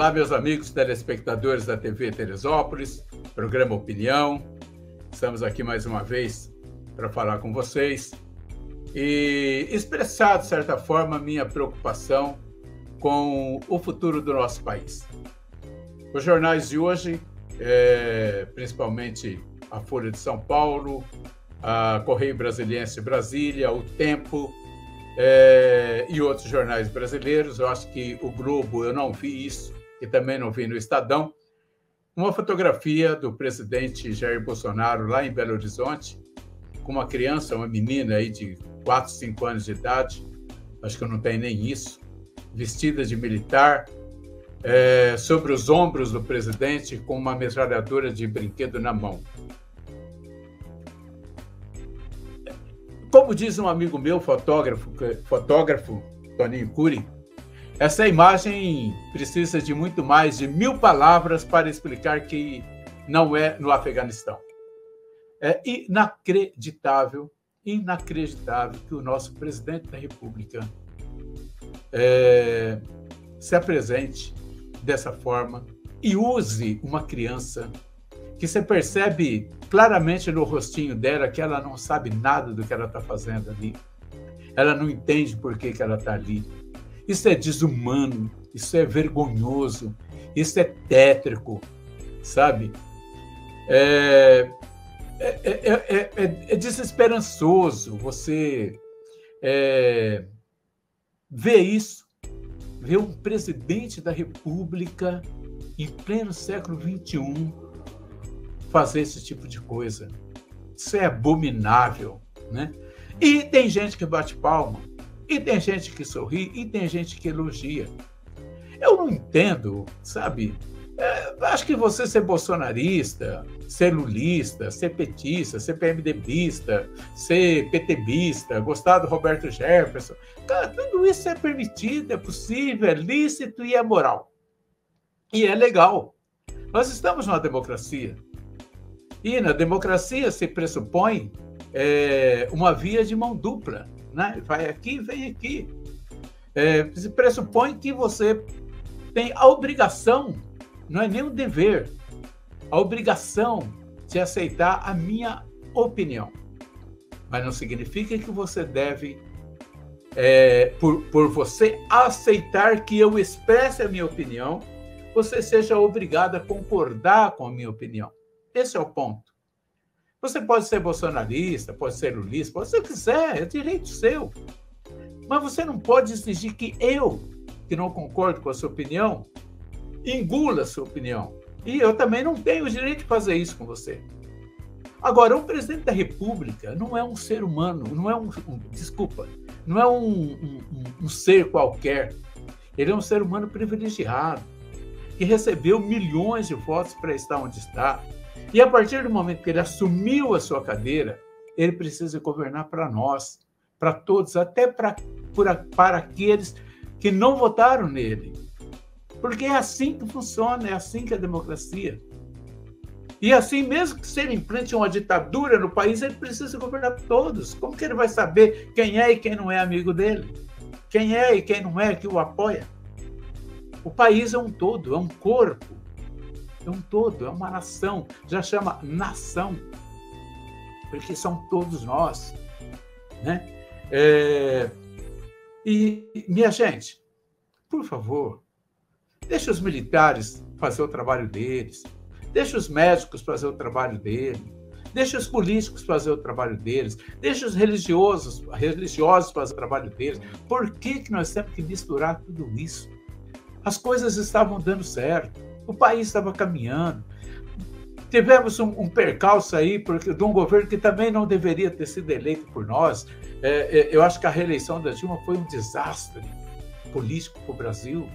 Olá, meus amigos telespectadores da TV Teresópolis, programa Opinião. Estamos aqui mais uma vez para falar com vocês e expressar, de certa forma, minha preocupação com o futuro do nosso país. Os jornais de hoje, principalmente a Folha de São Paulo, a Correio Brasiliense Brasília, o Tempo, e outros jornais brasileiros. Eu acho que o Globo, eu não vi isso, e também não vi no Estadão, uma fotografia do presidente Jair Bolsonaro lá em Belo Horizonte, com uma criança, uma menina aí de 4, 5 anos de idade, acho que não tem nem isso, vestida de militar, sobre os ombros do presidente, com uma metralhadora de brinquedo na mão. Como diz um amigo meu, fotógrafo Toninho Cury, essa imagem precisa de muito mais de 1000 palavras para explicar que não é no Afeganistão. É inacreditável que o nosso presidente da República se apresente dessa forma e use uma criança que você percebe claramente no rostinho dela que ela não sabe nada do que ela está fazendo ali. Ela não entende por que ela está ali. Isso é desumano, isso é vergonhoso, isso é tétrico, sabe? É desesperançoso você ver isso, ver um presidente da República em pleno século XXI fazer esse tipo de coisa. Isso é abominável, né? E tem gente que bate palma, e tem gente que sorri, e tem gente que elogia. Eu não entendo, sabe? Acho que você ser bolsonarista, ser lulista, ser petista, ser PMDBista, ser PTBista, gostar do Roberto Jefferson, cara, tudo isso é permitido, é possível, é lícito e é moral. E é legal. Nós estamos numa democracia. E na democracia se pressupõe uma via de mão dupla, né? Vai aqui, vem aqui. Se pressupõe que você tem a obrigação, não é nem um dever, a obrigação de aceitar a minha opinião. Mas não significa que você deve, por você aceitar que eu expresse a minha opinião, você seja obrigado a concordar com a minha opinião. Esse é o ponto. Você pode ser bolsonarista, pode ser lulista, pode ser o que quiser, é direito seu. Mas você não pode exigir que eu, que não concordo com a sua opinião, engula a sua opinião. E eu também não tenho o direito de fazer isso com você. Agora, o presidente da República não é um ser humano, não é não é um ser qualquer. Ele é um ser humano privilegiado, que recebeu milhões de votos para estar onde está. E a partir do momento que ele assumiu a sua cadeira, ele precisa governar para nós, para todos, até para aqueles que não votaram nele. Porque é assim que funciona, é assim que é a democracia. E assim, mesmo que se ele implante uma ditadura no país, ele precisa governar para todos. Como que ele vai saber quem é e quem não é amigo dele? Quem é e quem não é que o apoia? O país é um todo, é um corpo. É um todo, é uma nação, já chama nação, porque são todos nós, né? E, minha gente, por favor, deixa os militares fazer o trabalho deles, deixa os médicos fazer o trabalho deles, deixa os políticos fazer o trabalho deles, deixa os religiosos fazer o trabalho deles. Por que nós temos que misturar tudo isso? As coisas estavam dando certo. O país estava caminhando. Tivemos um percalço aí de um governo que também não deveria ter sido eleito por nós. Eu acho que a reeleição da Dilma foi um desastre político para o Brasil,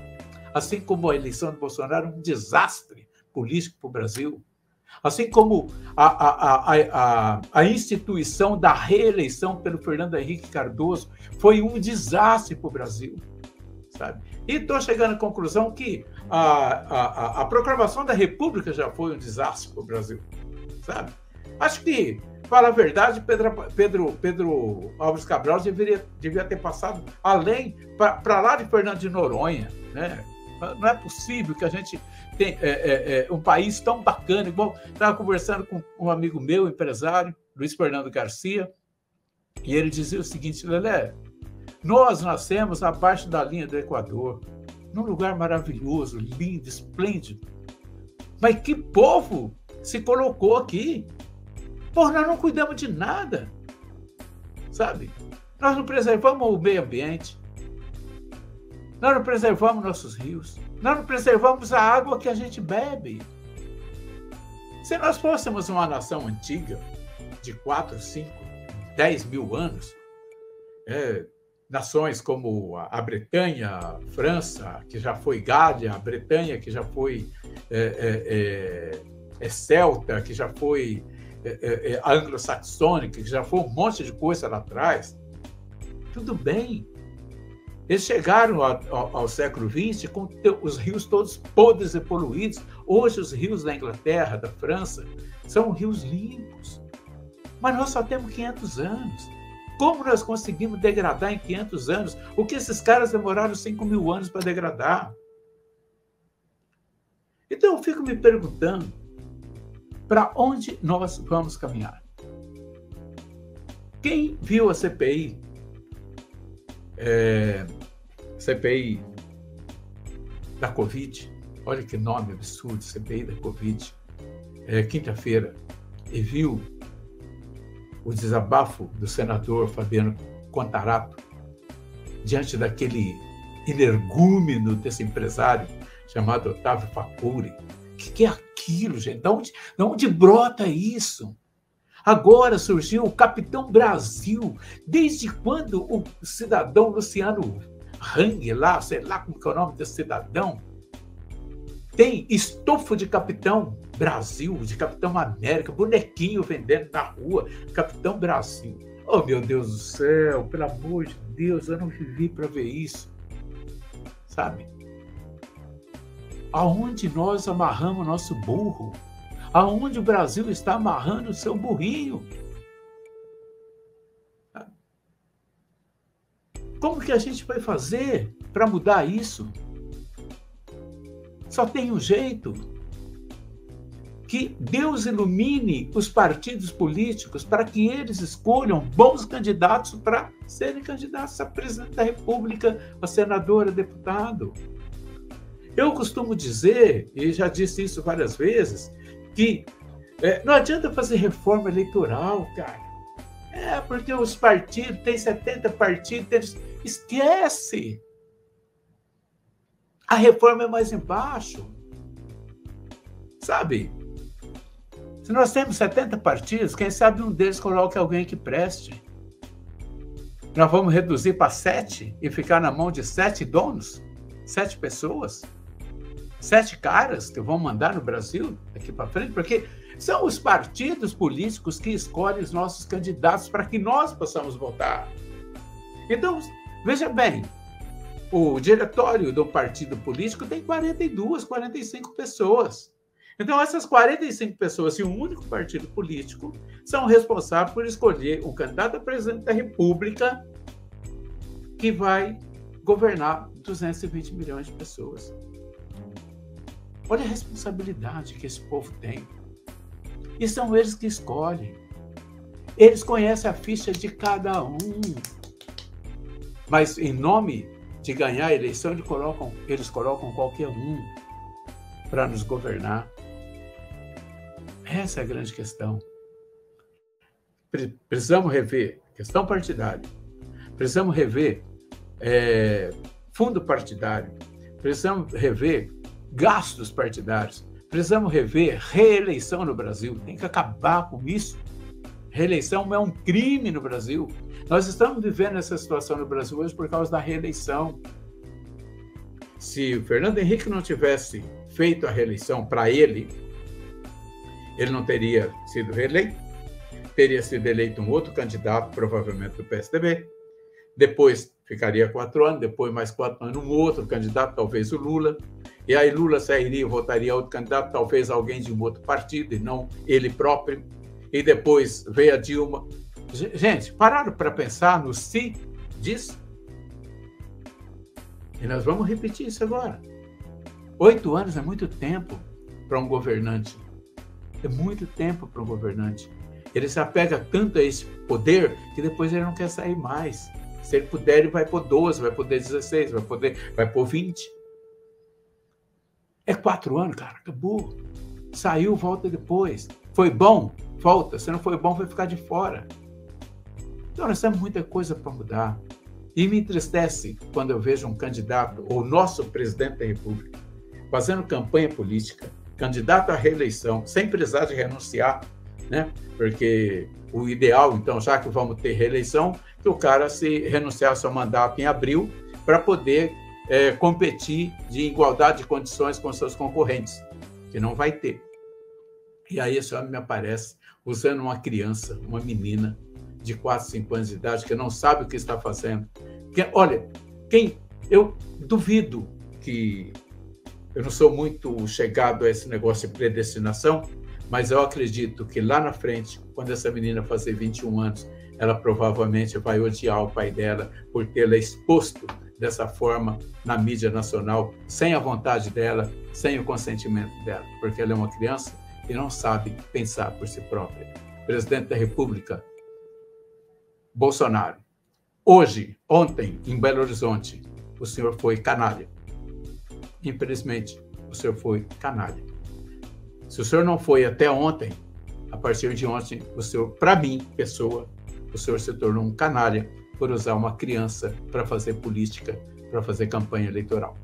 assim como a eleição de Bolsonaro um desastre político para o Brasil, assim como a instituição da reeleição pelo Fernando Henrique Cardoso foi um desastre para o Brasil, sabe? E estou chegando à conclusão que a proclamação da República já foi um desastre para o Brasil, sabe? Acho que, para a verdade, Pedro Álvares Cabral devia ter passado além, para lá de Fernando de Noronha, né? Não é possível que a gente tenha um país tão bacana. Igual, estava conversando com um amigo meu, empresário, Luiz Fernando Garcia, e ele dizia o seguinte: Lelé, nós nascemos abaixo da linha do Equador, num lugar maravilhoso, lindo, esplêndido. Mas que povo se colocou aqui? Porra, nós não cuidamos de nada, sabe? Nós não preservamos o meio ambiente, nós não preservamos nossos rios, nós não preservamos a água que a gente bebe. Se nós fôssemos uma nação antiga, de 4, 5, 10 mil anos, nações como a Bretanha, a França, que já foi Gália, a Bretanha, que já foi celta, que já foi anglo-saxônica, que já foi um monte de coisa lá atrás, tudo bem. Eles chegaram ao século XX com os rios todos podres e poluídos. Hoje, os rios da Inglaterra, da França, são rios limpos. Mas nós só temos 500 anos. Como nós conseguimos degradar em 500 anos o que esses caras demoraram 5 mil anos para degradar? Então, eu fico me perguntando para onde nós vamos caminhar. Quem viu a CPI, CPI da Covid, olha que nome absurdo, CPI da Covid, quinta-feira, e viu o desabafo do senador Fabiano Contarato diante daquele energúmeno desse empresário chamado Otávio Facuri. O que é aquilo, gente? De onde brota isso? Agora surgiu o Capitão Brasil. Desde quando o cidadão Luciano Hang, lá, sei lá como que é o nome desse cidadão, tem estofo de Capitão Brasil, de Capitão América, bonequinho vendendo na rua, Capitão Brasil. Oh, meu Deus do céu, pelo amor de Deus, eu não vivi para ver isso. Sabe? Aonde nós amarramos nosso burro? Aonde o Brasil está amarrando o seu burrinho? Como que a gente vai fazer para mudar isso? Só tem um jeito: que Deus ilumine os partidos políticos para que eles escolham bons candidatos para serem candidatos a presidente da República, a senador, a deputado. Eu costumo dizer, e já disse isso várias vezes, que não adianta fazer reforma eleitoral, cara. Porque os partidos, tem 70 partidos, esquece. A reforma é mais embaixo. Sabe? Se nós temos 70 partidos, quem sabe um deles coloque alguém que preste. Nós vamos reduzir para 7 e ficar na mão de 7 donos? 7 pessoas? 7 caras que vão mandar no Brasil daqui para frente? Porque são os partidos políticos que escolhem os nossos candidatos para que nós possamos votar. Então, veja bem, o diretório do partido político tem 42, 45 pessoas. Então, essas 45 pessoas e um único partido político são responsáveis por escolher um candidato a presidente da República que vai governar 220 milhões de pessoas. Olha a responsabilidade que esse povo tem. E são eles que escolhem. Eles conhecem a ficha de cada um. Mas, em nome de ganhar a eleição, eles colocam qualquer um para nos governar. Essa é a grande questão. Precisamos rever questão partidária. Precisamos rever fundo partidário. Precisamos rever gastos partidários. Precisamos rever reeleição no Brasil. Tem que acabar com isso. Reeleição é um crime no Brasil. Nós estamos vivendo essa situação no Brasil hoje por causa da reeleição. Se o Fernando Henrique não tivesse feito a reeleição para ele não teria sido reeleito, teria sido eleito um outro candidato, provavelmente do PSDB, depois ficaria 4 anos, depois mais 4 anos um outro candidato, talvez o Lula, e aí Lula sairia e votaria outro candidato, talvez alguém de um outro partido, e não ele próprio, e depois veio a Dilma. Gente, pararam para pensar no si disso? E nós vamos repetir isso agora. 8 anos é muito tempo para um governante. É muito tempo para um governante. Ele se apega tanto a esse poder que depois ele não quer sair mais. Se ele puder, ele vai por 12, vai por 16, vai por 20. É 4 anos, cara, acabou. Saiu, volta depois. Foi bom? Volta. Se não foi bom, vai ficar de fora. Então, nós temos muita coisa para mudar. E me entristece quando eu vejo um candidato, ou nosso presidente da República, fazendo campanha política, candidato à reeleição, sem precisar de renunciar, né? Porque o ideal, então, já que vamos ter reeleição, que o cara se renunciar ao seu mandato em abril para poder competir de igualdade de condições com seus concorrentes, que não vai ter. E aí esse homem me aparece usando uma criança, uma menina de 4, 5 anos de idade, que não sabe o que está fazendo. Olha, eu duvido que... Eu não sou muito chegado a esse negócio de predestinação, mas eu acredito que lá na frente, quando essa menina fazer 21 anos, ela provavelmente vai odiar o pai dela por tê-la exposto dessa forma na mídia nacional, sem a vontade dela, sem o consentimento dela, porque ela é uma criança e não sabe pensar por si própria. Presidente da República, Bolsonaro. Ontem, em Belo Horizonte, o senhor foi canalha. Infelizmente, o senhor foi canalha. Se o senhor não foi até ontem, a partir de ontem, o senhor, para mim, pessoa, o senhor se tornou um canalha por usar uma criança para fazer política, para fazer campanha eleitoral.